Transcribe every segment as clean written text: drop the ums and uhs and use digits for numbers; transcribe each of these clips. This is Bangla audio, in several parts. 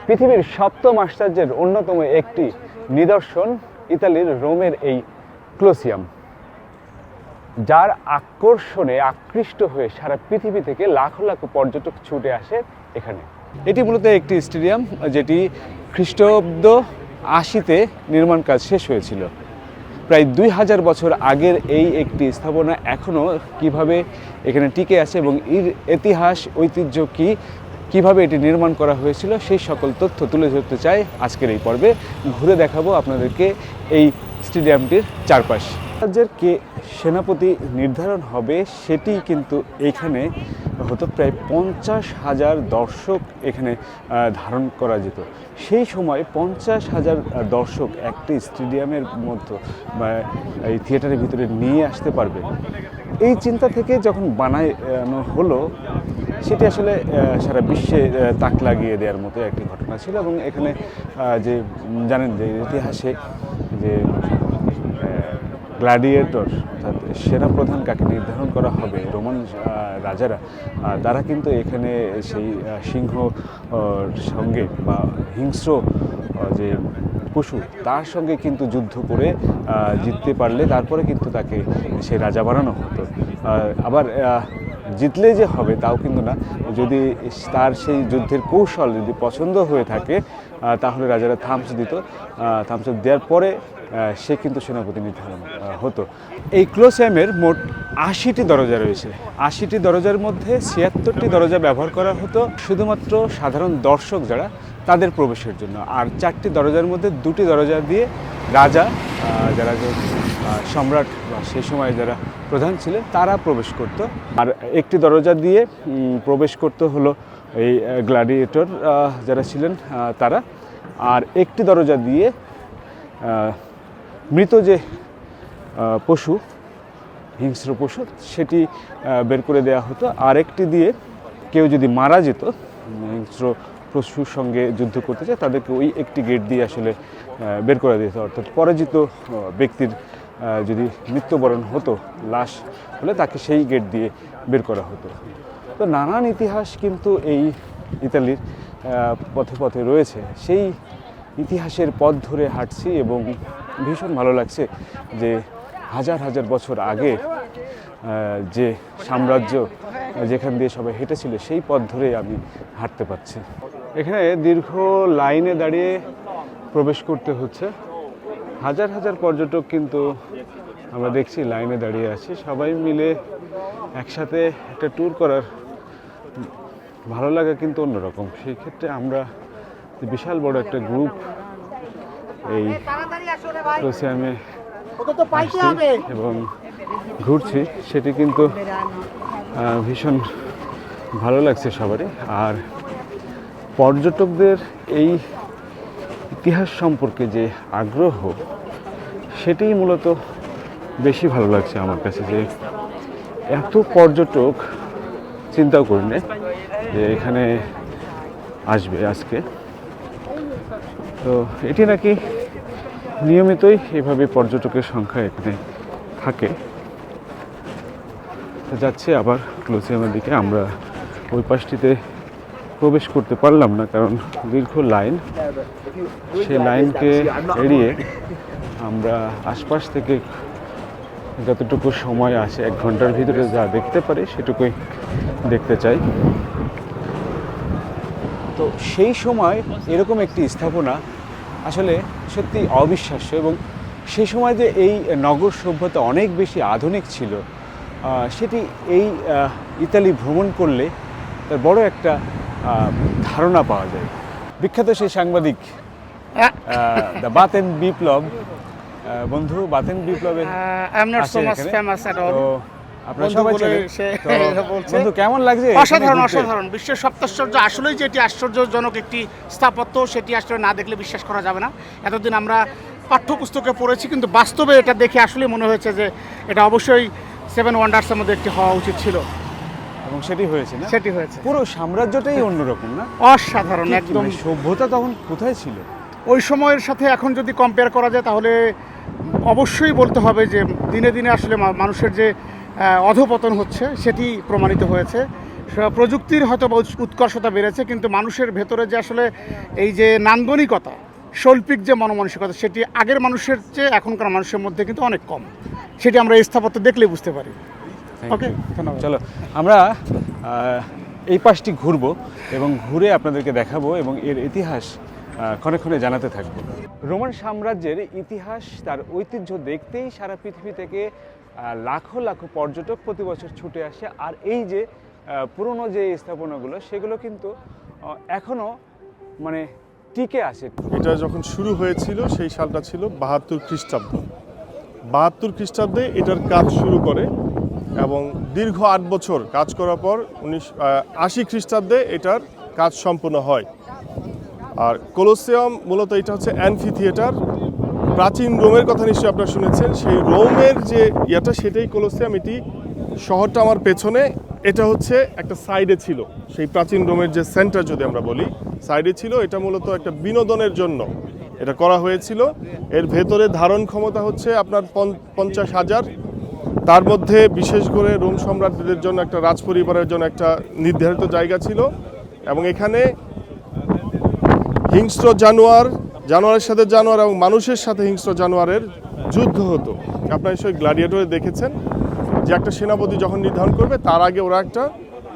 পৃথিবীর সপ্তম আশ্চর্যের অন্যতম একটি নিদর্শন ইতালির রোমের এই ক্লোসিয়াম, যার আকর্ষণে আকৃষ্ট হয়ে সারা পৃথিবী থেকে লাখো লাখো পর্যটক ছুটে আসে এখানে। এটি মূলত একটি স্টেডিয়াম যেটি খ্রিস্টাব্দ 80-তে নির্মাণ কাজ শেষ হয়েছিল। প্রায় 2000 বছর আগের এই একটি স্থাপনা এখনও কিভাবে এখানে টিকে আছে এবং এর ইতিহাস ঐতিহ্য কিভাবে এটি নির্মাণ করা হয়েছিল সেই সকল তথ্য তুলে ধরতে চাই আজকের এই পর্বে। ঘুরে দেখাবো আপনাদেরকে এই স্টেডিয়ামটির চারপাশ। রাজ্যের কে সেনাপতি নির্ধারণ হবে সেটি কিন্তু এখানে হতো। প্রায় 50,000 দর্শক এখানে ধারণ করা যেত। সেই সময় 50,000 দর্শক একটি স্টেডিয়ামের মধ্যে বা এই থিয়েটারের ভিতরে নিয়ে আসতে পারবে, এই চিন্তা থেকে যখন বানানো হলো সেটি আসলে সারা বিশ্বে তাক লাগিয়ে দেওয়ার মতো একটি ঘটনা ছিল। এবং এখানে যে জানেন যে ইতিহাসে যে গ্ল্যাডিয়েটর অর্থাৎ সেনাপ্রধান কাকে নির্ধারণ করা হবে, রোমান রাজারা তারা কিন্তু এখানে সেই সিংহ সঙ্গে বা হিংস্র যে পশু তার সঙ্গে কিন্তু যুদ্ধ করে জিততে পারলে তারপরে কিন্তু তাকে সেই রাজা বানানো হতো। আবার জিতলে যে হবে তাও কিন্তু না, যদি তার সেই যুদ্ধের কৌশল যদি পছন্দ হয়ে থাকে তাহলে রাজারা থামস দিত। থামস দেওয়ার পরে সে কিন্তু সেনাপতি নির্ধারণ হতো। এই ক্লোসিয়ামের মোট 80টি দরজা রয়েছে। 80টি দরজার মধ্যে 76টি দরজা ব্যবহার করা হতো শুধুমাত্র সাধারণ দর্শক যারা তাদের প্রবেশের জন্য, আর 4টি দরজার মধ্যে 2টি দরজা দিয়ে রাজা যারা সম্রাট বা সেই সময় যারা প্রধান ছিলেন তারা প্রবেশ করত। আর একটি দরজা দিয়ে প্রবেশ করতে হলো এই গ্ল্যাডিয়েটর যারা ছিলেন তারা, আর একটি দরজা দিয়ে মৃত যে পশু, হিংস্র পশু, সেটি বের করে দেওয়া হতো। আর একটি দিয়ে কেউ যদি মারা যেত, হিংস্র পশুর সঙ্গে যুদ্ধ করতে চায়, তাদেরকে ওই একটি গেট দিয়ে আসলে বের করে দিত। অর্থাৎ পরাজিত ব্যক্তির যদি মৃত্যুবরণ হতো, লাশ হলে তাকে সেই গেট দিয়ে বের করা হতো। তো নানান ইতিহাস কিন্তু এই ইতালির পথে পথে রয়েছে। সেই ইতিহাসের পথ ধরে হাঁটছি এবং ভীষণ ভালো লাগছে যে হাজার হাজার বছর আগে যে সাম্রাজ্য যেখান দিয়ে সবাই হেঁটেছিল সেই পথ ধরে আমি হাঁটতে পারছি। এখানে দীর্ঘ লাইনে দাঁড়িয়ে প্রবেশ করতে হচ্ছে। হাজার হাজার পর্যটক কিন্তু আমরা দেখছি লাইনে দাঁড়িয়ে আছি। সবাই মিলে একসাথে একটা ট্যুর করার ভালো লাগা কিন্তু অন্যরকম। সেই ক্ষেত্রে আমরা বিশাল বড় একটা গ্রুপ এই ক্লোসিয়ামে আসছি এবং ঘুরছি, সেটি কিন্তু ভীষণ ভালো লাগছে সবারই। আর পর্যটকদের এই ইতিহাস সম্পর্কে যে আগ্রহ, সেটাই মূলত বেশি ভালো লাগছে আমার কাছে, যে এত পর্যটক চিন্তাও করি না যে এখানে আসবে আজকে। তো এটি নাকি নিয়মিতই এভাবে পর্যটকের সংখ্যা এখানে থাকে। যাচ্ছে আবার ক্লোসিয়ামের দিকে। আমরা ওই পাশটিতে প্রবেশ করতে পারলাম না কারণ দীর্ঘ লাইন। সেই লাইনকে এড়িয়ে আমরা আশপাশ থেকে যতটুকু সময় আছে, 1 ঘন্টার ভিতরে যা দেখতে পারি সেটুকুই দেখতে চাই। তো সেই সময় এরকম একটি স্থাপনা আসলে সত্যি অবিশ্বাস্য। এবং সেই সময় যে এই নগর সভ্যতা অনেক বেশি আধুনিক ছিল সেটি এই ইতালি ভ্রমণ করলে তার বড় একটা ধারণা পাওয়া যায়। বিখ্যাত সেই সাংবাদিক দ্য বাথেন বিপ্লব, বন্ধু বাথেন বিপ্লবের আপনারা সবাই বন্ধু কেমন লাগছে? অসাধারণ অসাধারণ। বিশ্বের সপ্তাশ্চর্য আসলেই যে এটি আশ্চর্যজনক একটি স্থাপত্য, সেটি আসলে না দেখলে বিশ্বাস করা যাবে না। এতদিন আমরা পাঠ্যপুস্তকে পড়েছি, কিন্তু বাস্তবে এটা দেখে আসলে মনে হয়েছে যে এটা অবশ্যই 7 ওয়ান্ডার্সের মধ্যে একটি হওয়া উচিত ছিল। এবং সেটি হয়েছে না? সেটি হয়েছে। পুরো সাম্রাজ্যটাই অন্যরকম না? অসাধারণ একদম। সভ্যতা তখন কোথায় ছিল? ওই সময়ের সাথে এখন যদি কম্পেয়ার করা যায় তাহলে অবশ্যই বলতে হবে যে দিনে দিনে আসলে মানুষের যে অধঃপতন হচ্ছে সেটি প্রমাণিত হয়েছে। প্রযুক্তির হয়তো বা উৎকর্ষতা বেড়েছে, কিন্তু মানুষের ভেতরে যে আসলে এই যে নান্দনিকতা, শৈল্পিক যে মনমানসিকতা, সেটি আগের মানুষের চেয়ে এখনকার মানুষের মধ্যে কিন্তু অনেক কম। সেটি আমরা এই স্থাপত্য দেখলেই বুঝতে পারি। ওকে, ধন্যবাদ। চলো আমরা এই পাশটি ঘুরবো এবং ঘুরে আপনাদেরকে দেখাবো এবং এর ইতিহাস ক্ষণে ক্ষণে জানাতে থাকবো। রোমান সাম্রাজ্যের ইতিহাস, তার ঐতিহ্য দেখতেই সারা পৃথিবী থেকে লাখো লাখো পর্যটক প্রতি বছর ছুটে আসে। আর এই যে পুরনো যে স্থাপনাগুলো, সেগুলো কিন্তু এখনও মানে টিকে আছে। এটা যখন শুরু হয়েছিল সেই সালটা ছিল 72 খ্রিস্টাব্দ। 72 খ্রিস্টাব্দে এটার কাজ শুরু করে এবং দীর্ঘ 8 বছর কাজ করার পর 80 খ্রিস্টাব্দে এটার কাজ সম্পূর্ণ হয়। আর কলোসিয়াম মূলত এটা হচ্ছে অ্যাম্ফি থিয়েটার। প্রাচীন রোমের কথা নিশ্চয়ই আপনারা শুনেছেন, সেই রোমের যে ইয়েটা সেটাই কলোসিয়াম। এটি শহরটা আমার পেছনে, এটা হচ্ছে একটা সাইডে ছিল, সেই প্রাচীন রোমের যে সেন্টার যদি আমরা বলি সাইডে ছিল। এটা মূলত একটা বিনোদনের জন্য এটা করা হয়েছিল। এর ভেতরে ধারণ ক্ষমতা হচ্ছে আপনার 50,000। তার মধ্যে বিশেষ করে রোম সম্রাটদের জন্য একটা রাজপরিবারের জন্য একটা নির্ধারিত জায়গা ছিল এবং এখানে হিংস্র জানোয়ারের সাথে জানোয়ার এবং মানুষের সাথে হিংস্র জানোয়ারের যুদ্ধ হতো। আপনারা নিশ্চয়ই গ্ল্যাডিয়েটরে দেখেছেন যে একটা সেনাপতি যখন নির্ধারণ করবে তার আগে ওরা একটা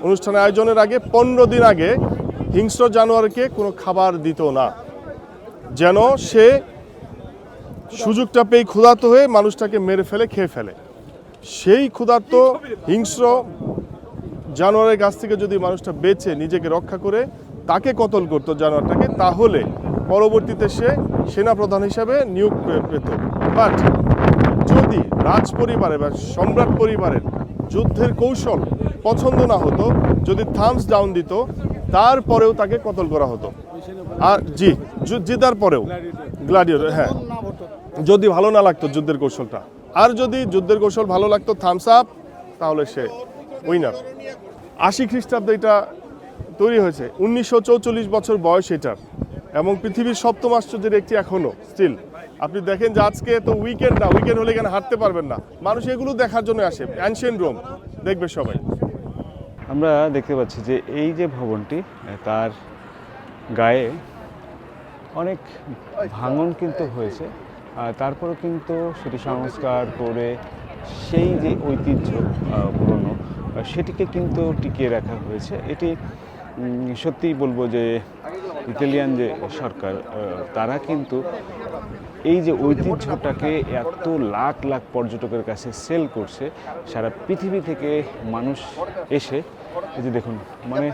অনুষ্ঠান আয়োজনের আগে 15 দিন আগে হিংস্র জানোয়ারকে কোনো খাবার দিত না, যেন সে সুযোগটা পেয়ে ক্ষুধার্ত হয়ে মানুষটাকে মেরে ফেলে, খেয়ে ফেলে। সেই ক্ষুধার্ত হিংস্র জানোয়ারের কাছ থেকে যদি মানুষটা বেঁচে নিজেকে রক্ষা করে তাকে কতল করতো জানোয়ারটাকে, তাহলে পরবর্তীতে সে সেনাপ্রধান হিসাবে নিয়োগ পেত। বাট যদি রাজ পরিবারে বা সম্রাট পরিবারের যুদ্ধের কৌশল পছন্দ না হতো, যদি থামস ডাউন দিত, তারপরেও তাকে কতল করা হতো। আর জেতার পরেও গ্ল্যাডিয়েটর, হ্যাঁ, যদি ভালো না লাগতো যুদ্ধের কৌশলটা, আর যদি যুদ্ধের কৌশল ভালো লাগতো, থামস আপ, তাহলে সে উইনার। 80 খ্রিস্টাব্দে এটা তৈরি হয়েছে। 1944 বছর বয়স এটার এবং পৃথিবীর 7ম আশ্চর্যের একটি এখনো স্টিল। আপনি দেখেন যে আজকে তো উইকেন্ড না, উইকেন্ড হলে এখানে হাঁটতে পারবেন না, মানুষ এগুলো দেখার জন্য আসে। অ্যানশিয়েন্ট রোম দেখবে সবাই। আমরা দেখতে পাচ্ছি যে এই যে ভবনটি, তার গায়ে অনেক ভাঙন কিন্তু হয়েছে, তারপরেও কিন্তু সেটি সংস্কার করে সেই যে ঐতিহ্য পুরনো, সেটিকে কিন্তু টিকিয়ে রাখা হয়েছে। এটি সত্যিই বলবো যে ইতালিয়ান যে সরকার, তারা কিন্তু এই যে ঐতিহ্যটাকে এত লাখ লাখ পর্যটকের কাছে সেল করছে। সারা পৃথিবী থেকে মানুষ এসে, এই যে দেখুন, মানে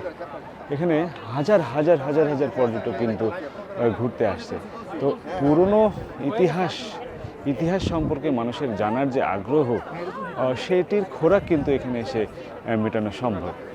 এখানে হাজার হাজার হাজার হাজার পর্যটক কিন্তু ঘুরতে আসছে। তো পুরনো ইতিহাস সম্পর্কে মানুষের জানার যে আগ্রহ, সেটির খোরাক কিন্তু এখানে এসে মেটানো সম্ভব।